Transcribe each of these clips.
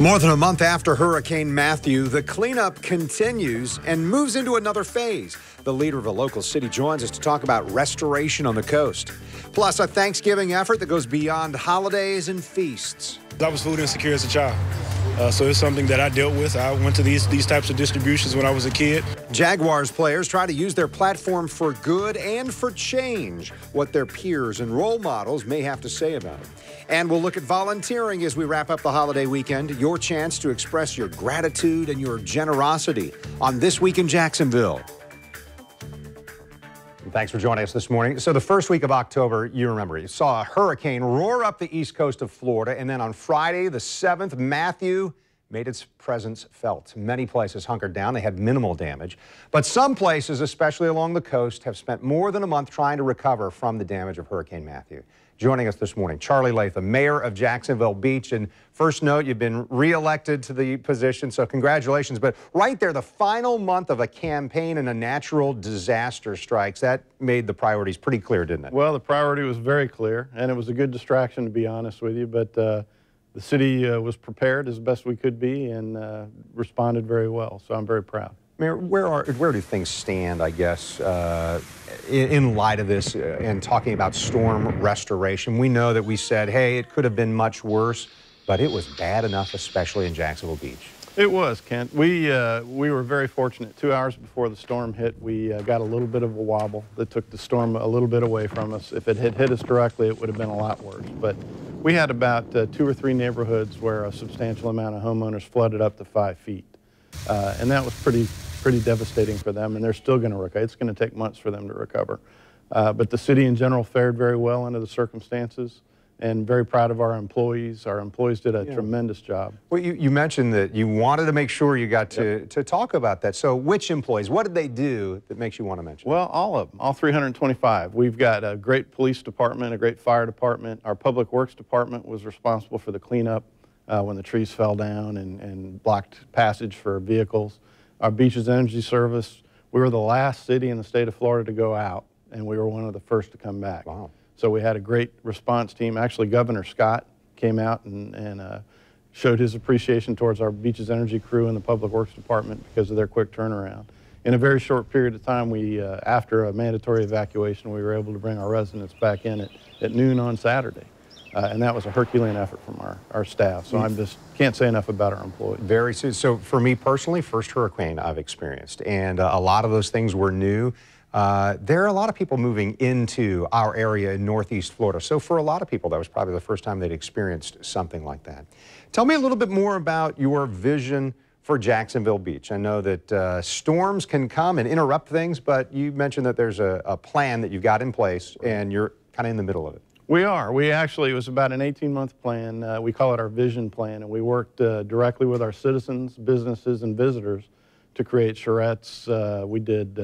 More than a month after Hurricane Matthew, the cleanup continues and moves into another phase. The leader of a local city joins us to talk about restoration on the coast. Plus, a Thanksgiving effort that goes beyond holidays and feasts. I was food insecure as a child, so it's something that I dealt with. I went to these types of distributions when I was a kid. Jaguars players try to use their platform for good and for change, what their peers and role models may have to say about it. And we'll look at volunteering as we wrap up the holiday weekend, your chance to express your gratitude and your generosity on This Week in Jacksonville. Thanks for joining us this morning. So the first week of October, you remember, you saw a hurricane roar up the east coast of Florida, and then on Friday, the 7th, Matthew made its presence felt. Many places hunkered down. They had minimal damage. But some places, especially along the coast, have spent more than a month trying to recover from the damage of Hurricane Matthew. Joining us this morning, Charlie Latham, mayor of Jacksonville Beach. And first note, you've been reelected to the position, so congratulations. But right there, the final month of a campaign and a natural disaster strikes, that made the priorities pretty clear, didn't it? Well, the priority was very clear, and it was a good distraction, to be honest with you. But the city was prepared as best we could be and responded very well, so I'm very proud. Mayor, where do things stand, I guess, in light of this and talking about storm restoration? We know that we said, hey, it could have been much worse, but it was bad enough, especially in Jacksonville Beach. It was, Kent. We were very fortunate. 2 hours before the storm hit, we got a little bit of a wobble that took the storm a little bit away from us. If it had hit us directly, it would have been a lot worse. But we had about 2 or 3 neighborhoods where a substantial amount of homeowners flooded up to 5 feet. And that was pretty devastating for them, and they're still going to recover. It's going to take months for them to recover. But the city in general fared very well under the circumstances, and very proud of our employees. Our employees did a tremendous job. Well, you mentioned that you wanted to make sure you got to talk about that. So which employees, what did they do that makes you want to mention? Well, all of them, all 325. We've got a great police department, a great fire department. Our public works department was responsible for the cleanup when the trees fell down and blocked passage for vehicles. Our Beaches Energy Service, we were the last city in the state of Florida to go out, and we were one of the first to come back. Wow. So we had a great response team. Actually, Governor Scott came out and showed his appreciation towards our Beaches Energy crew and the Public Works Department because of their quick turnaround. In a very short period of time, after a mandatory evacuation, we were able to bring our residents back in at noon on Saturday. And that was a Herculean effort from our staff. So I just can't say enough about our employees. Very soon. So for me personally, first hurricane I've experienced, and a lot of those things were new. There are a lot of people moving into our area in Northeast Florida. So for a lot of people, that was probably the first time they'd experienced something like that. Tell me a little bit more about your vision for Jacksonville Beach. I know that storms can come and interrupt things, but you mentioned that there's a plan that you've got in place, and you're kind of in the middle of it. We are. It was about an 18-month plan. We call it our vision plan, and we worked directly with our citizens, businesses, and visitors to create charrettes. We did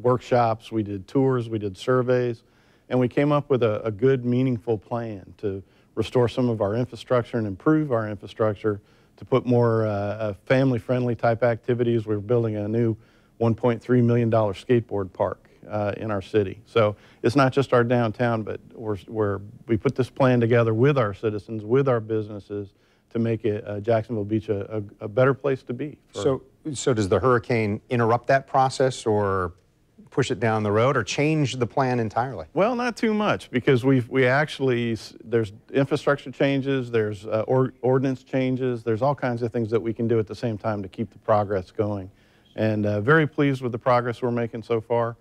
workshops, we did tours, we did surveys, and we came up with a good, meaningful plan to restore some of our infrastructure and improve our infrastructure, to put more family-friendly type activities. We're building a new $1.3 million skateboard park in our city. So it's not just our downtown, but we put this plan together with our citizens, with our businesses, to make Jacksonville Beach a better place to be. So does the hurricane interrupt that process, or push it down the road, or change the plan entirely? Well, not too much, because there's infrastructure changes, there's ordinance changes, there's all kinds of things that we can do at the same time to keep the progress going. And very pleased with the progress we're making so far.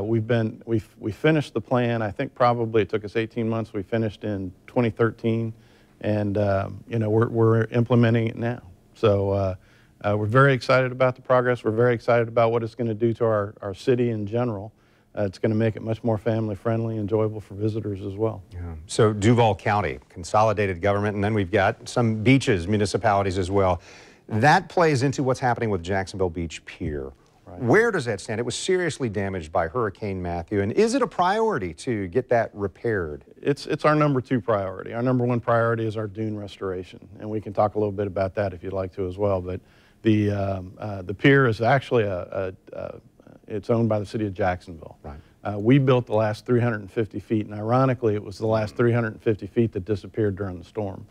We finished the plan. I think probably it took us 18 months. We finished in 2013, and we're implementing it now. So we're very excited about the progress. We're very excited about what it's going to do to our city in general. It's going to make it much more family-friendly, enjoyable for visitors as well. Yeah. So Duval County, consolidated government, and then we've got some beaches, municipalities as well. That plays into what's happening with Jacksonville Beach Pier. Right. Where does that stand? It was seriously damaged by Hurricane Matthew, and is it a priority to get that repaired? It's our #2 priority. Our #1 priority is our dune restoration, and we can talk a little bit about that if you'd like to as well. But the pier is actually it's owned by the city of Jacksonville. Right. We built the last 350 feet, and ironically, it was the last 350 feet that disappeared during the storm.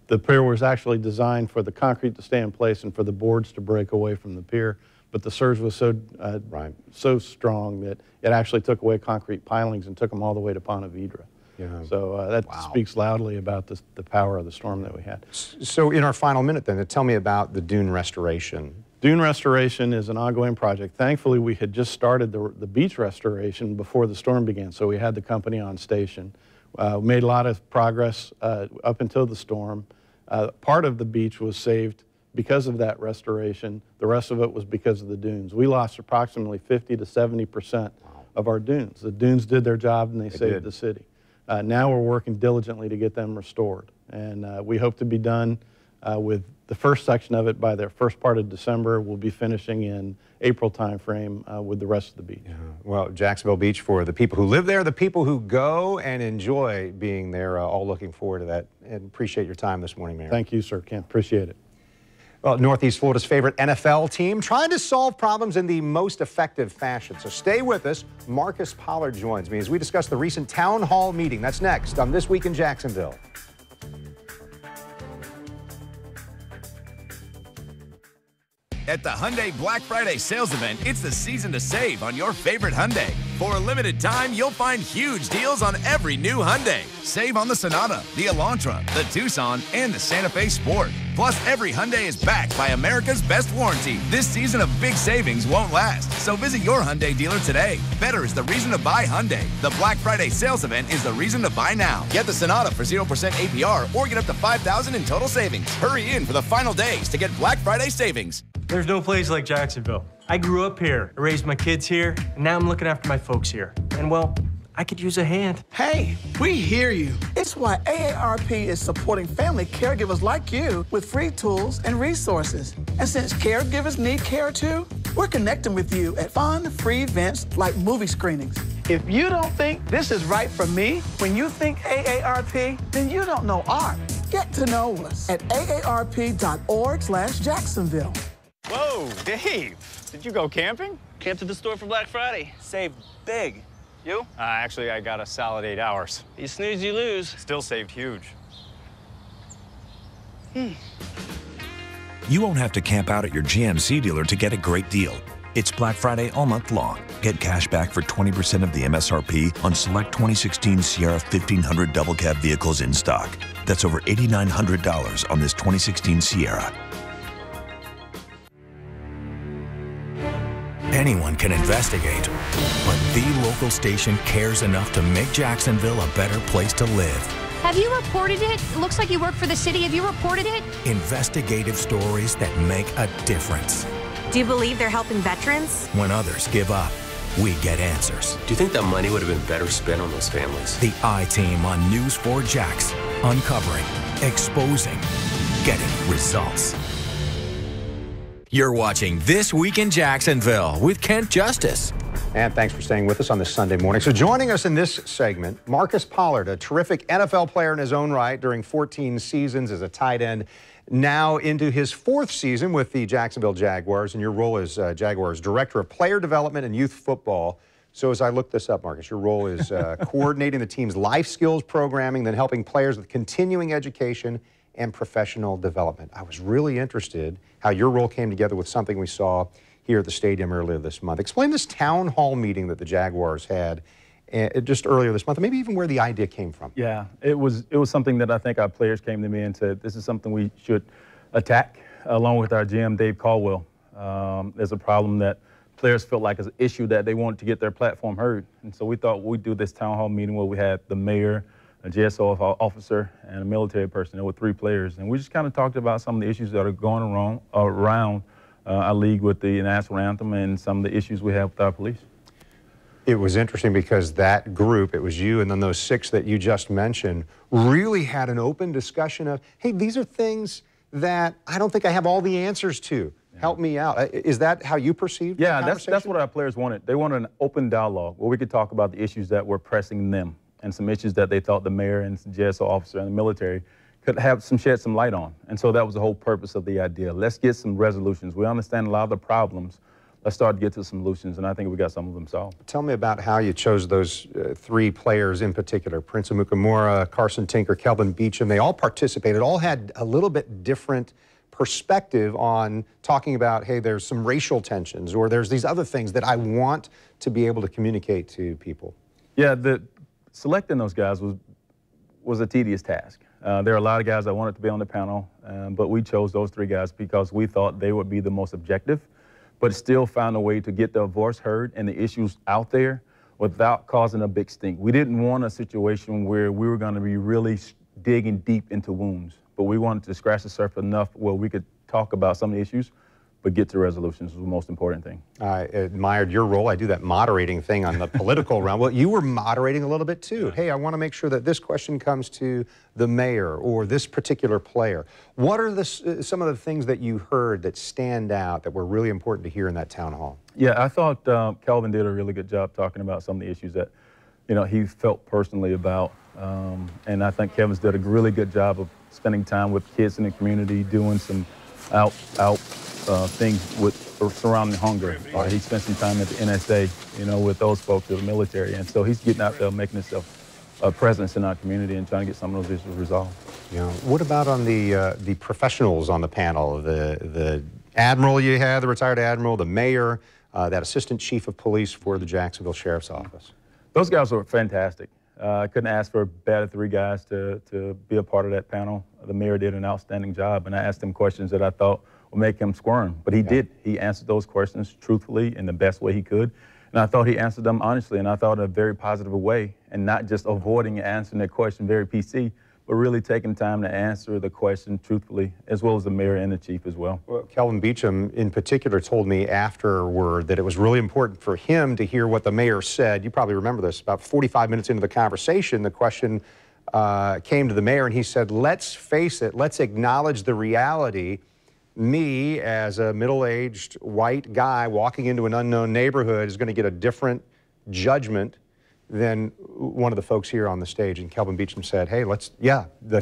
The pier was actually designed for the concrete to stay in place and for the boards to break away from the pier, but the surge was so strong that it actually took away concrete pilings and took them all the way to Ponte Vedra. Yeah. So that speaks loudly about the power of the storm that we had. So in our final minute then, tell me about the dune restoration. Dune restoration is an ongoing project. Thankfully, we had just started the beach restoration before the storm began, so we had the company on station. We made a lot of progress up until the storm. Part of the beach was saved because of that restoration. The rest of it was because of the dunes. We lost approximately 50 to 70% of our dunes. The dunes did their job and they saved the city. Now we're working diligently to get them restored. And we hope to be done with the first section of it by the first part of December. We'll be finishing in April timeframe with the rest of the beach. Yeah. Well, Jacksonville Beach, for the people who live there, the people who go and enjoy being there, all looking forward to that. And appreciate your time this morning, Mayor. Thank you, sir, Ken. Appreciate it. Well, Northeast Florida's favorite NFL team trying to solve problems in the most effective fashion. So stay with us. Marcus Pollard joins me as we discuss the recent town hall meeting. That's next on This Week in Jacksonville. At the Hyundai Black Friday sales event, it's the season to save on your favorite Hyundai. For a limited time, you'll find huge deals on every new Hyundai. Save on the Sonata, the Elantra, the Tucson, and the Santa Fe Sport. Plus, every Hyundai is backed by America's best warranty. This season of big savings won't last, so visit your Hyundai dealer today. Better is the reason to buy Hyundai. The Black Friday sales event is the reason to buy now. Get the Sonata for 0% APR or get up to $5,000 in total savings. Hurry in for the final days to get Black Friday savings. There's no place like Jacksonville. I grew up here, I raised my kids here, and now I'm looking after my folks here. And well, I could use a hand. Hey, we hear you. It's why AARP is supporting family caregivers like you with free tools and resources. And since caregivers need care too, we're connecting with you at fun, free events like movie screenings. If you don't think this is right for me, when you think AARP, then you don't know art. Get to know us at aarp.org/Jacksonville. Whoa, Dave, did you go camping? Came to the store for Black Friday. Saved big. You? Actually, I got a solid 8 hours. You snooze, you lose. Still saved huge. You won't have to camp out at your GMC dealer to get a great deal. It's Black Friday all month long. Get cash back for 20% of the MSRP on select 2016 Sierra 1500 double cab vehicles in stock. That's over $8,900 on this 2016 Sierra. Anyone can investigate, but the local station cares enough to make Jacksonville a better place to live. Have you reported it? It looks like you work for the city. Have you reported it? Investigative stories that make a difference. Do you believe they're helping veterans? When others give up, we get answers. Do you think that money would have been better spent on those families? The I-Team on News 4 Jax. Uncovering, exposing, getting results. You're watching This Week in Jacksonville with Kent Justice. And thanks for staying with us on this Sunday morning. So joining us in this segment, Marcus Pollard, a terrific NFL player in his own right during 14 seasons as a tight end, now into his 4th season with the Jacksonville Jaguars, and your role as Jaguars Director of Player Development and Youth Football. So as I look this up, Marcus, your role is coordinating the team's life skills programming, then helping players with continuing education and professional development. I was really interested how your role came together with something we saw here at the stadium earlier this month. Explain this town hall meeting that the Jaguars had just earlier this month, and maybe even where the idea came from. Yeah, it was something that I think our players came to me and said, this is something we should attack, along with our GM, Dave Caldwell. There's a problem that players felt like is an issue that they wanted to get their platform heard. And so we thought we'd do this town hall meeting where we had the mayor, a JSO officer, and a military person. There were 3 players. And we just kind of talked about some of the issues that are going around our league with the national anthem and some of the issues we have with our police. It was interesting because that group, it was you and then those 6 that you just mentioned, really had an open discussion of, hey, these are things that I don't think I have all the answers to. Yeah. Help me out. Is that how you perceived the conversation? that's what our players wanted. They wanted an open dialogue where we could talk about the issues that were pressing them and some issues that they thought the mayor and JSO officer and the military could shed some light on. And so that was the whole purpose of the idea. Let's get some resolutions. We understand a lot of the problems let's start to get to solutions, and I think we got some of them solved. Tell me about how you chose those 3 players in particular, Prince Amukamara, Carson Tinker, Kelvin Beachum. They all participated, all had a little bit different perspective on talking about, hey, there's some racial tensions, or there's these other things that I want to be able to communicate to people. Yeah, selecting those guys was a tedious task. There are a lot of guys that wanted to be on the panel, but we chose those 3 guys because we thought they would be the most objective, but still found a way to get their voice heard and the issues out there without causing a big stink. We didn't want a situation where we were going to be really digging deep into wounds, but we wanted to scratch the surface enough where we could talk about some of the issues, but get to resolutions was the most important thing. I admired your role. I do that moderating thing on the political realm. Well, you were moderating a little bit too. Hey, I want to make sure that this question comes to the mayor or this particular player. What are some of the things that you heard that stand out that were really important to hear in that town hall? Yeah, I thought Kelvin did a really good job talking about some of the issues that, he felt personally about. And I think Kevin's did a really good job of spending time with kids in the community, doing some out things surrounding hunger. He spent some time at the NSA, with those folks in the military. And so he's getting out there, making himself a presence in our community and trying to get some of those issues resolved. Yeah. What about on the professionals on the panel? The admiral you had, the retired admiral, the mayor, that assistant chief of police for the Jacksonville Sheriff's Office. Those guys were fantastic. I couldn't ask for better 3 guys to be a part of that panel. The mayor did an outstanding job, and I asked him questions that I thought would make him squirm, but he did. He answered those questions truthfully in the best way he could, and I thought he answered them honestly, and I thought in a very positive way, and not just avoiding answering that question very PC, but really taking time to answer the question truthfully, as well as the mayor and the chief as well. Well, Kelvin Beachum in particular told me afterward that it was really important for him to hear what the mayor said. You probably remember this. About 45 minutes into the conversation, the question came to the mayor, and he said, let's face it, let's acknowledge the reality. Me, as a middle-aged white guy walking into an unknown neighborhood, is going to get a different judgment than one of the folks here on the stage. And Kelvin Beachum said, hey, let's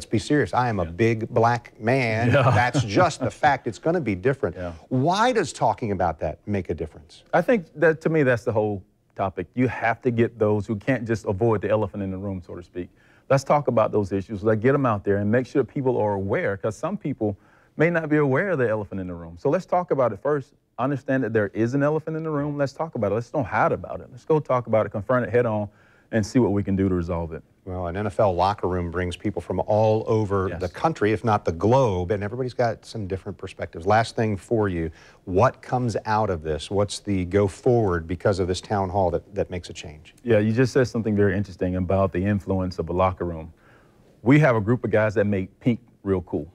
be serious. I am a big black man. Yeah. That's just the fact. It's going to be different. Yeah. Why does talking about that make a difference? I think that, to me, that's the whole topic. You have to get those who can't just avoid the elephant in the room, so to speak. Let's talk about those issues. Let's get them out there and make sure people are aware, because some people may not be aware of the elephant in the room. So let's talk about it first. Understand that there is an elephant in the room. Let's talk about it. Let's don't hide about it. Let's go talk about it, confront it head on, and see what we can do to resolve it. Well, an NFL locker room brings people from all over the country, if not the globe, and everybody's got some different perspectives. Last thing for you, what comes out of this? What's the go forward because of this town hall that makes a change? Yeah, you just said something very interesting about the influence of a locker room. We have a group of guys that make pink real cool.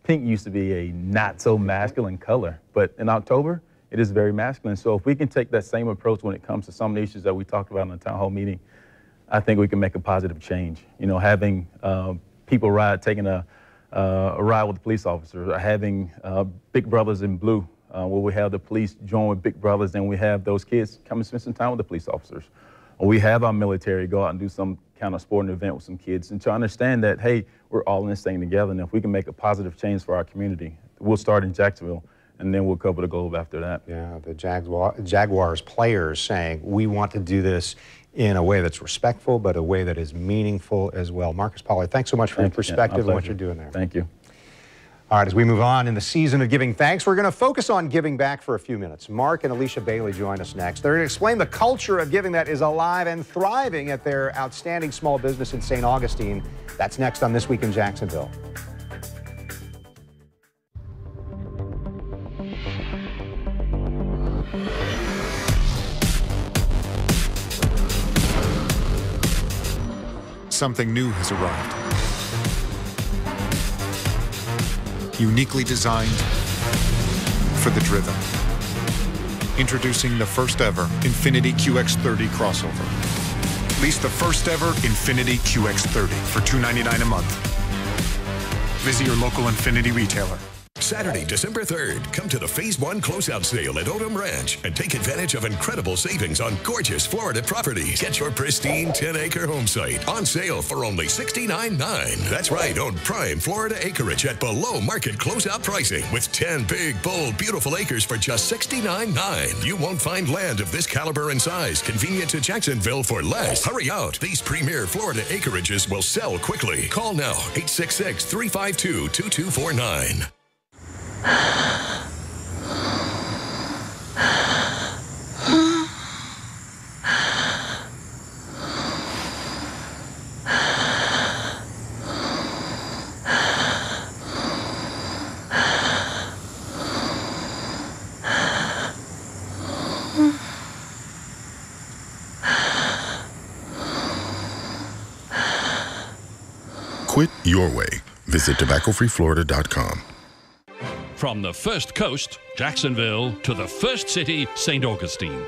Pink used to be a not so masculine color, but in October, it is very masculine. So if we can take that same approach when it comes to some of the issues that we talked about in the town hall meeting, I think we can make a positive change. Having people taking a ride with the police officers, or having Big Brothers in Blue, where we have the police join with Big Brothers, and we have those kids come and spend some time with the police officers. Or we have our military go out and do some kind of sporting event with some kids, and to understand that, hey, we're all in this thing together, and if we can make a positive change for our community, we'll start in Jacksonville, and then we'll cover the globe after that. Yeah, the Jaguars players saying, we want to do this in a way that's respectful, but a way that is meaningful as well. Marcus Pollard, thanks so much for your perspective and what you're doing there. Thank you. All right, as we move on in the season of giving thanks, we're going to focus on giving back for a few minutes. Mark and Alicia Bailey join us next. They're going to explain the culture of giving that is alive and thriving at their outstanding small business in St. Augustine. That's next on This Week in Jacksonville. Something new has arrived. Uniquely designed for the driven. Introducing the first ever Infiniti QX30 crossover. Lease the first ever Infiniti QX30 for $299 a month. Visit your local Infiniti retailer. Saturday, December 3rd, come to the Phase 1 closeout sale at Odom Ranch and take advantage of incredible savings on gorgeous Florida properties. Get your pristine 10-acre home site on sale for only $69.9. That's right, on prime Florida acreage at below market closeout pricing with 10 big, bold, beautiful acres for just $69.9. You won't find land of this caliber and size convenient to Jacksonville for less. Hurry out. These premier Florida acreages will sell quickly. Call now, 866-352-2249. Quit your way. Visit tobaccofreeflorida.com. From the first coast, Jacksonville, to the first city, St. Augustine.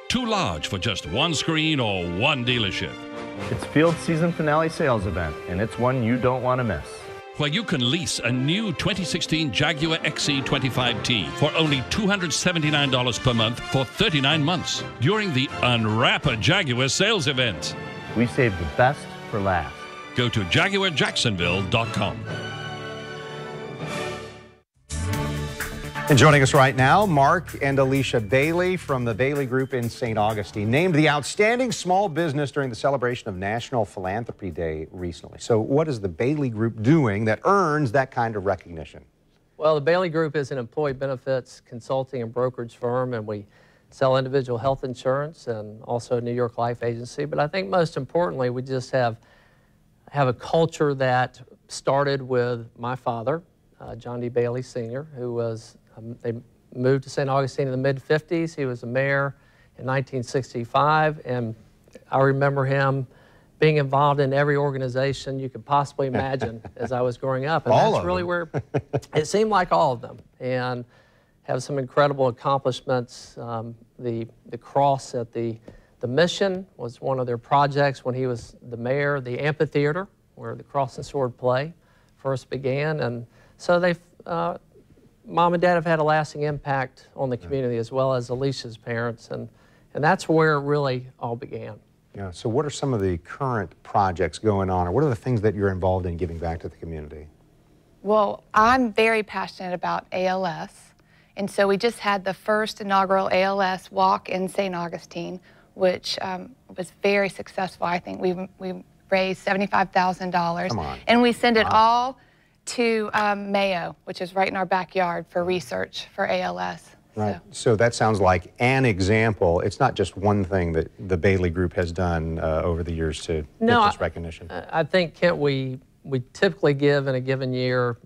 Too large for just one screen or one dealership. It's Field's season finale sales event, and it's one you don't want to miss. Where you can lease a new 2016 Jaguar XC25T for only $279 per month for 39 months during the Unwrap a Jaguar sales event. We saved the best for last. Go to JaguarJacksonville.com. And joining us right now, Mark and Alicia Bailey from the Bailey Group in St. Augustine, named the Outstanding Small Business during the celebration of National Philanthropy Day recently. So what is the Bailey Group doing that earns that kind of recognition? Well, the Bailey Group is an employee benefits consulting and brokerage firm, and we sell individual health insurance and also a New York Life agency. But I think most importantly, we just have a culture that started with my father, John D. Bailey Sr., who was, they moved to St. Augustine in the mid-50s. He was a mayor in 1965, and I remember him being involved in every organization you could possibly imagine as I was growing up. And that's really where it seemed like all of them, and have some incredible accomplishments. The cross at the Mission was one of their projects when he was the mayor. The amphitheater, where the Cross and Sword play first began. And so they've, Mom and Dad have had a lasting impact on the community, as well as Alicia's parents. And that's where it really all began. Yeah, so what are some of the current projects going on, or what are the things that you're involved in giving back to the community? Well, I'm very passionate about ALS. And so we just had the first inaugural ALS walk in St. Augustine, which was very successful. I think we raised $75,000. And we send it all to Mayo, which is right in our backyard, for research for ALS. Right. So that sounds like an example. It's not just one thing that the Bailey Group has done over the years to get this recognition. I think, Kent, we typically give in a given year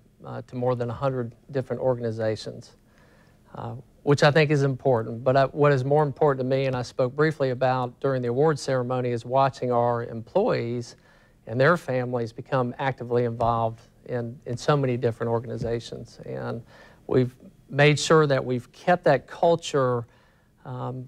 to more than 100 different organizations. Which I think is important. But what is more important to me, and I spoke briefly about during the award ceremony, is watching our employees and their families become actively involved in so many different organizations. And we've made sure that we've kept that culture at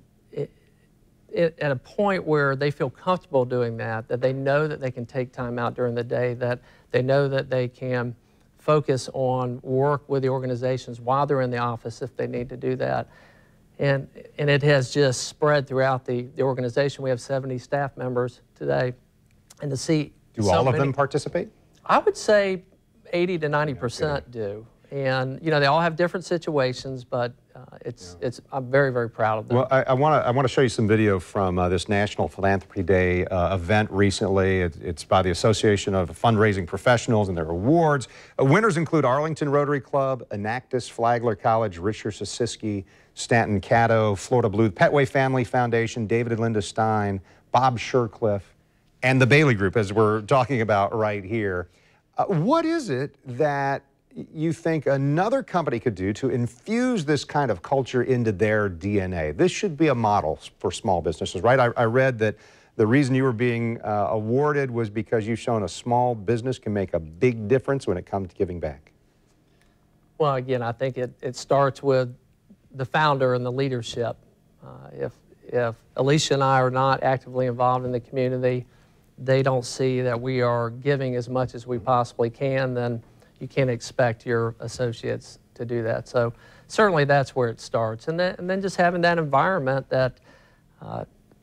a point where they feel comfortable doing that they know that they can take time out during the day, that they know that they can focus on work with the organizations while they're in the office if they need to do that. And it has just spread throughout the organization. We have 70 staff members today. And to see Do all of them participate? I would say 80 to 90% do. And, you know, they all have different situations, but I'm very, very proud of them. Well, I want to show you some video from this National Philanthropy Day event recently. It's by the Association of Fundraising Professionals and their awards. Winners include Arlington Rotary Club, Anactus, Flagler College, Richard Sosiski, Stanton Caddo, Florida Blue, Petway Family Foundation, David and Linda Stein, Bob Shercliffe, and the Bailey Group, as we're talking about right here. What is it that you think another company could do to infuse this kind of culture into their DNA? This should be a model for small businesses, right? I read that the reason you were being awarded was because you've shown a small business can make a big difference when it comes to giving back. Well, again, I think it starts with the founder and the leadership. If Alicia and I are not actively involved in the community, they don't see that we are giving as much as we possibly can, then you can't expect your associates to do that. So certainly that's where it starts. And then just having that environment that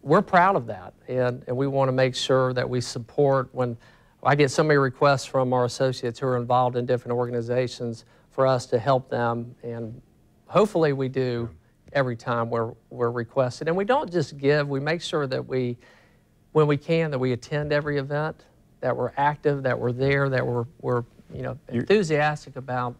we're proud of that. And we want to make sure that we support. When I get so many requests from our associates who are involved in different organizations for us to help them, and hopefully we do every time we're requested. And we don't just give, we make sure that we, when we can, that we attend every event, that we're active, that we're there, that we're you know, enthusiastic about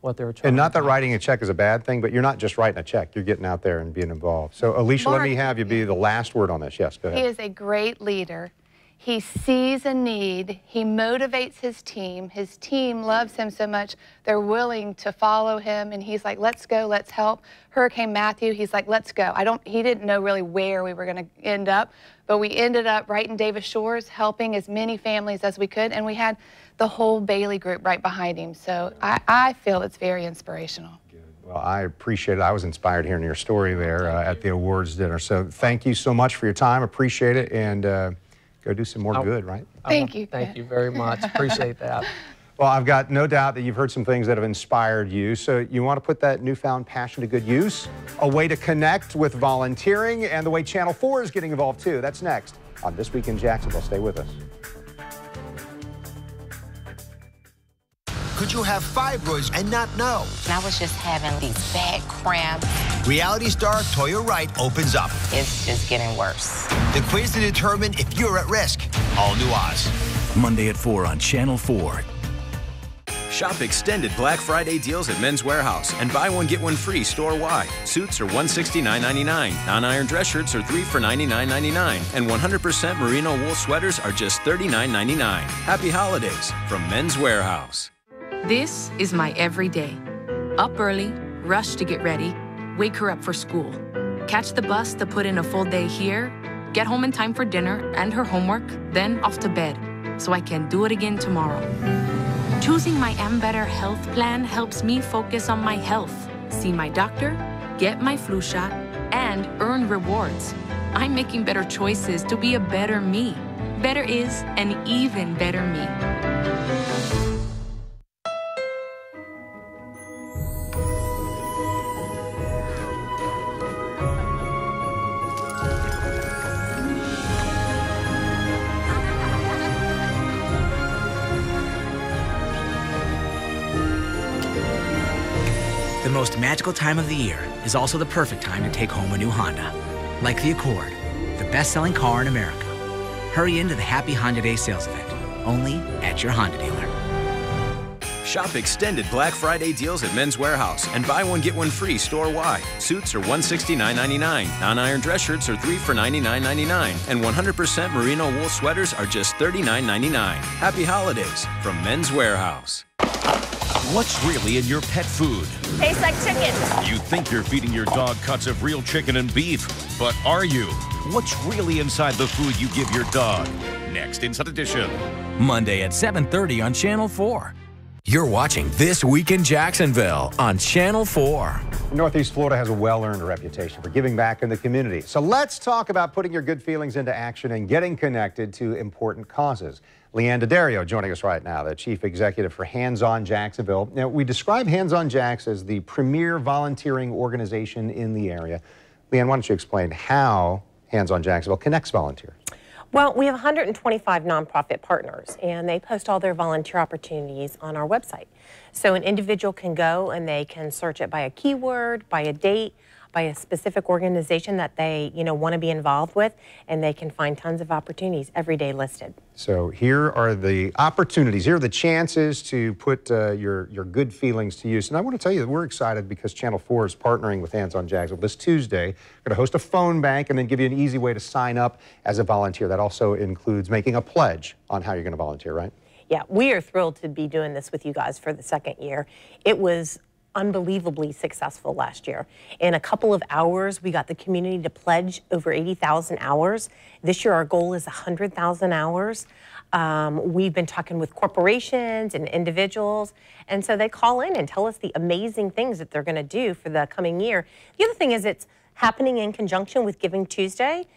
what they're trying. And not to that writing a check is a bad thing, but you're not just writing a check. You're getting out there and being involved. So, Alicia, Mark, let me have you be the last word on this. Yes, go ahead. He is a great leader. He sees a need. He motivates his team. His team loves him so much, they're willing to follow him. And he's like, let's go, let's help. Hurricane Matthew, he's like, let's go. He didn't know really where we were going to end up, but we ended up right in Davis Shores, helping as many families as we could. And we had the whole Bailey group right behind him. So I feel it's very inspirational. Well, I appreciate it. I was inspired hearing your story there at the awards dinner. So thank you so much for your time. Appreciate it. And go do some more good, right? Thank you. Thank you very much. Appreciate that. Well, I've got no doubt that you've heard some things that have inspired you. So you want to put that newfound passion to good use? A way to connect with volunteering and the way Channel 4 is getting involved too. That's next on This Week in Jacksonville. Stay with us. Could you have fibroids and not know? I was just having these bad cramps. Reality star Toya Wright opens up. It's just getting worse. The quiz to determine if you're at risk. All New Oz. Monday at 4 on Channel 4. Shop extended Black Friday deals at Men's Warehouse and buy one, get one free store-wide. Suits are $169.99. Non-iron dress shirts are 3 for $99.99. And 100% merino wool sweaters are just $39.99. Happy holidays from Men's Warehouse. This is my everyday. Up early, rush to get ready, wake her up for school, catch the bus to put in a full day here, get home in time for dinner and her homework, then off to bed, so I can do it again tomorrow. Choosing my M Better health plan helps me focus on my health, see my doctor, get my flu shot, and earn rewards. I'm making better choices to be a better me. Better is an even better me. The most magical time of the year is also the perfect time to take home a new Honda. Like the Accord, the best-selling car in America. Hurry into the Happy Honda Day sales event, only at your Honda dealer. Shop extended Black Friday deals at Men's Warehouse and buy one, get one free store-wide. Suits are $169.99. Non-iron dress shirts are 3 for $99.99. And 100% merino wool sweaters are just $39.99. Happy holidays from Men's Warehouse. What's really in your pet food? Tastes like chicken. You think you're feeding your dog cuts of real chicken and beef, but are you? What's really inside the food you give your dog? Next Inside Edition. Monday at 7:30 on Channel 4. You're watching This Week in Jacksonville on Channel 4. Northeast Florida has a well-earned reputation for giving back in the community. So let's talk about putting your good feelings into action and getting connected to important causes. Leanne Daddario joining us right now, the Chief Executive for Hands On Jacksonville. Now, we describe Hands On Jacks as the premier volunteering organization in the area. Leanne, why don't you explain how Hands On Jacksonville connects volunteers? Well, we have 125 nonprofit partners, and they post all their volunteer opportunities on our website. So an individual can go and they can search it by a keyword, by a date, by a specific organization that they, want to be involved with, and they can find tons of opportunities every day listed. So here are the opportunities, here are the chances to put your good feelings to use. And I want to tell you that we're excited because Channel 4 is partnering with Hands On Jacksonville this Tuesday. We're going to host a phone bank and then give you an easy way to sign up as a volunteer. That also includes making a pledge on how you're going to volunteer, right? Yeah, we are thrilled to be doing this with you guys for the second year. It was unbelievably successful last year. In a couple of hours, we got the community to pledge over 80,000 hours. This year, our goal is 100,000 hours. We've been talking with corporations and individuals, and so they call in and tell us the amazing things that they're going to do for the coming year. The other thing is it's happening in conjunction with Giving Tuesday,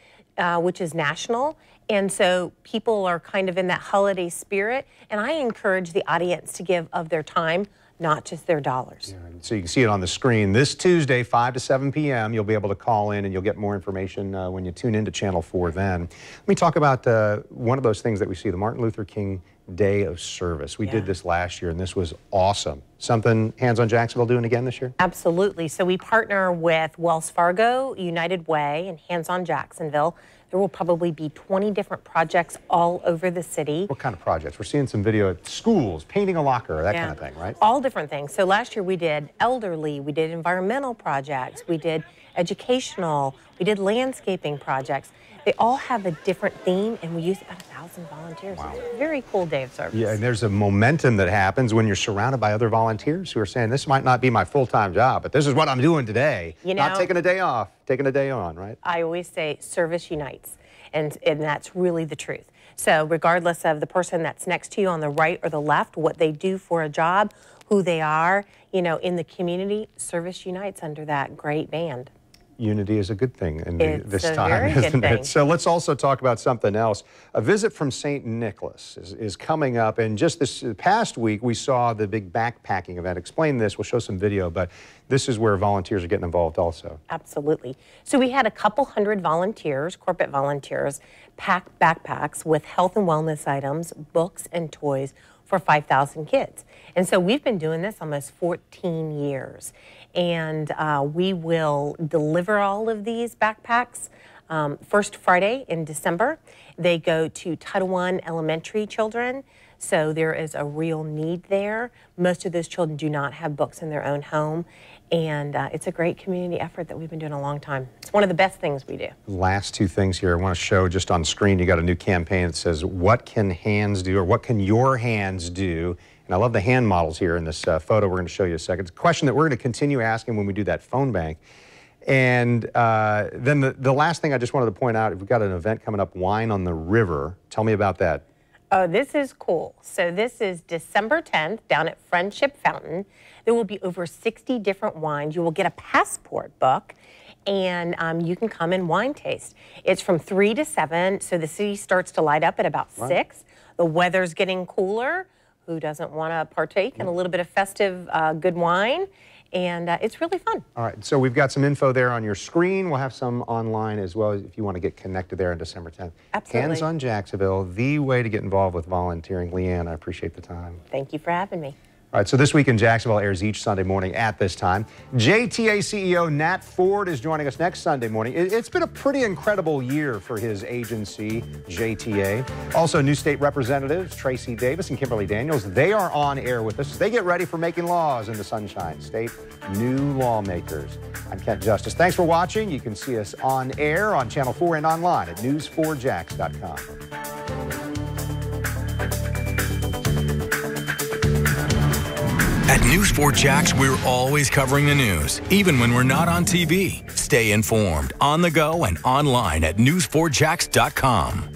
which is national, and so people are kind of in that holiday spirit, and I encourage the audience to give of their time, not just their dollars. Yeah, so you can see it on the screen. This Tuesday, 5 to 7 p.m., you'll be able to call in and you'll get more information when you tune into Channel 4 then. Let me talk about one of those things that we see, the Martin Luther King Day of Service. We did this last year, and this was awesome. Something Hands on Jacksonville doing again this year? Absolutely. So we partner with Wells Fargo, United Way, and Hands on Jacksonville. There will probably be 20 different projects all over the city. What kind of projects? We're seeing some video at schools, painting a locker, that kind of thing, right? All different things. So last year we did elderly, we did environmental projects, we did educational, we did landscaping projects. They all have a different theme, and we use about 1,000 volunteers. Wow. It's a very cool day of service. Yeah, and there's a momentum that happens when you're surrounded by other volunteers who are saying, this might not be my full-time job, but this is what I'm doing today. You know, not taking a day off, taking a day on, right? I always say service unites, and that's really the truth. So regardless of the person that's next to you on the right or the left, what they do for a job, who they are, you know, in the community, service unites under that great band. Unity is a good thing in this a time, very good isn't thing. it? So let's also talk about something else. A visit from St. Nicholas is coming up, and just this past week we saw the big backpacking event. Explain this, we'll show some video, but this is where volunteers are getting involved also. Absolutely. So we had a couple hundred volunteers, corporate volunteers, pack backpacks with health and wellness items, books, and toys for 5,000 kids. And so we've been doing this almost 14 years. And we will deliver all of these backpacks first Friday in December. They go to Title I elementary children, so there is a real need there. Most of those children do not have books in their own home, and it's a great community effort that we've been doing a long time. It's one of the best things we do. Last two things here I want to show just on screen. You got a new campaign that says, what can hands do, or what can your hands do? And I love the hand models here in this photo we're going to show you in a second. It's a question that we're going to continue asking when we do that phone bank. And then the last thing I just wanted to point out, we've got an event coming up, Wine on the River. Tell me about that. Oh, this is cool. So this is December 10th down at Friendship Fountain. There will be over 60 different wines. You will get a passport book, and you can come and wine taste. It's from 3 to 7, so the city starts to light up at about 6. The weather's getting cooler. Who doesn't want to partake in a little bit of festive good wine? And it's really fun. All right, so we've got some info there on your screen. We'll have some online as well if you want to get connected there on December 10th. Absolutely. Hands on Jacksonville, the way to get involved with volunteering. Leanne, I appreciate the time. Thank you for having me. All right, so This Week in Jacksonville airs each Sunday morning at this time. JTA CEO Nat Ford is joining us next Sunday morning. It's been a pretty incredible year for his agency, JTA. Also, new state representatives Tracy Davis and Kimberly Daniels, they are on air with us. They get ready for making laws in the Sunshine State. New lawmakers. I'm Kent Justice. Thanks for watching. You can see us on air on Channel 4 and online at news4jax.com. At News 4 Jax, we're always covering the news, even when we're not on TV. Stay informed, on the go, and online at news4jax.com.